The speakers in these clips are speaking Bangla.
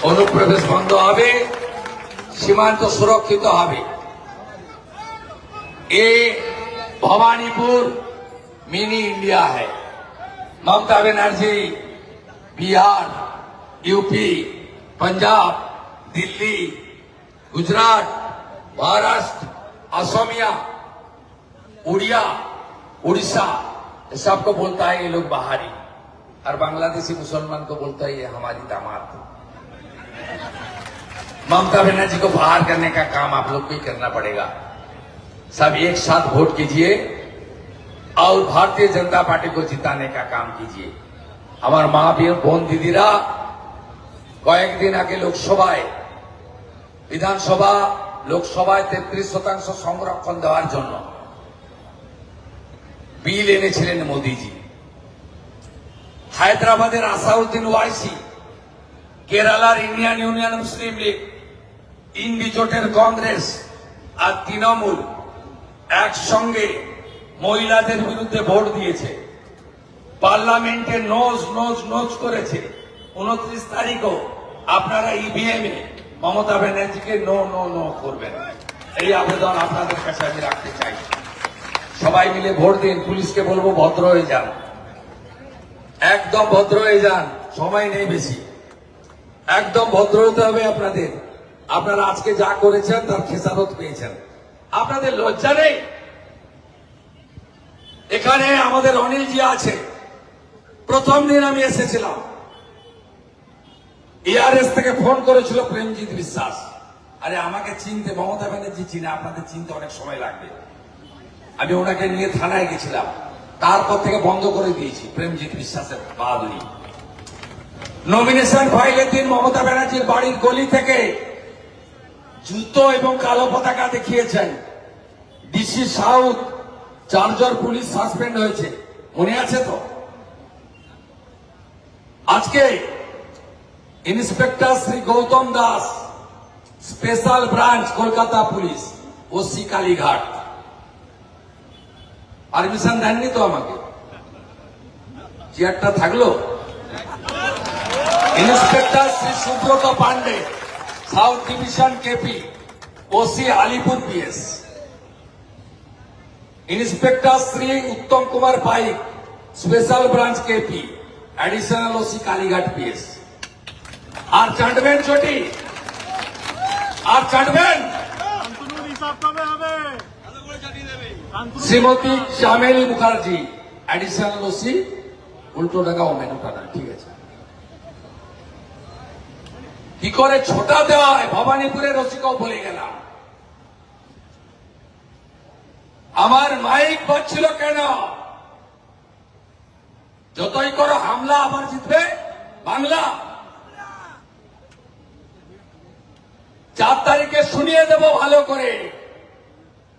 অনুপ্রবেশ বন্ধ হবে, সীমান্ত সুরক্ষিত হবে। ये भवानीपुर मिनी इंडिया है। ममता बनर्जी बिहार, यूपी, पंजाब, दिल्ली, गुजरात, महाराष्ट्र, असमिया, उड़िया, उड़ीसा सबको बोलता है ये लोग बाहरी, और बांग्लादेशी मुसलमान को बोलता है ये हमारी दामाद। ममता बनर्जी को बाहर करने का काम आप लोग को ही करना पड़ेगा। सब एक साथ वोट कीजिए और भारतीय जनता पार्टी को जिताने का काम कीजिए। हमार মা বোন দিদিরা কয়েকদিন আগে লোকসভায়, বিধানসভা লোকসভায় 33% সংরক্ষণ দেওয়ার জন্য বিল এনেছিলেন মোদিজি। হায়দ্রাবাদের আসাউদ্দিন ওয়াইসি, কেরালার ইন্ডিয়ান ইউনিয়ন মুসলিম লীগ, ইন্ডি জোটের কংগ্রেস আর তৃণমূল একসঙ্গে মহিলাদের বিরুদ্ধে ভোট দিয়েছে। পার্লামেন্টে নোজ নোজ নোজ করেছে। 29 তারিখও আপনারা ইভিএম এ মমতা ব্যানার্জিকে নো নো নো করবেন, এই আবেদন আপনাদের কাছে আমি রাখতে চাই। সবাই মিলে ভোট দিন। পুলিশকে বলবো ভদ্র হয়ে যান, একদম ভদ্র হয়ে যান, সময় নেই বেশি। একদম ভদ্র হতে হবে আপনাদের। আপনারা আজকে যা করেছেন তার খেসারত পেয়েছেন। আপনাদের লজ্জা নেই? এখানে আমাদের অনিলজি আছে। প্রথম দিন আমি এসেছিলাম, এআরএস থেকে ফোন করেছিল প্রেমজিৎ বিশ্বাস। আরে আমাকে চিনতে, মমতা ব্যানার্জি চিনে, আপনাদের চিনতে অনেক সময় লাগবে। আমি ওনাকে নিয়ে থানায় গেছিলাম, তারপর থেকে বন্ধ করে দিয়েছি প্রেমজিৎ বিশ্বাসের বাহাদুরি। নমিনেশন ফাইলের দিন মমতা ব্যানার্জির বাড়ির গলি থেকে জুতো এবং কালো পতাকা দেখিয়েছেন। ডিসি সাউথ 4 জন পুলিশ সাসপেন্ড হয়েছে, মনে আছে তো? আজকে inspector Shri Goutam Das, special branch Kolkata police, OC Kalighat, permission দেননি তো আমাকে, চেয়ারটা থাকলো। Inspector Shri Subrata Pande, south division KP, OC Alipore PS. Inspector Shri Uttam Kumar Paik, special branch KP, additional OC Kalighat PS. আর চাটবেন চটি, আর চাটবেন। Shrimati Chameli Mukherjee, additional OC Ultadanga women থানা। ঠিক আছে, কি করে ছোটা দেওয়া হয় ভবানীপুরের ওসিকেও বলে গেলাম। আমার মাইক বাজছিল কেন? যতই করো হামলা, আবার জিতবে বাংলা। 4 তারিখে শুনিয়ে দেব ভালো করে,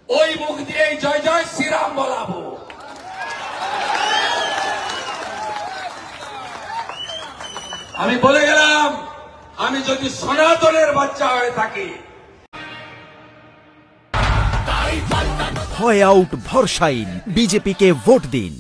ওই মুখ দিয়ে জয় জয় শ্রীরাম বলাবো। আমি বলে গেলাম, আমি যদি সনাতনের বাচ্চা হয়ে থাকি। হয় আউট ভরসাইন, বিজেপিকে ভোট দিন।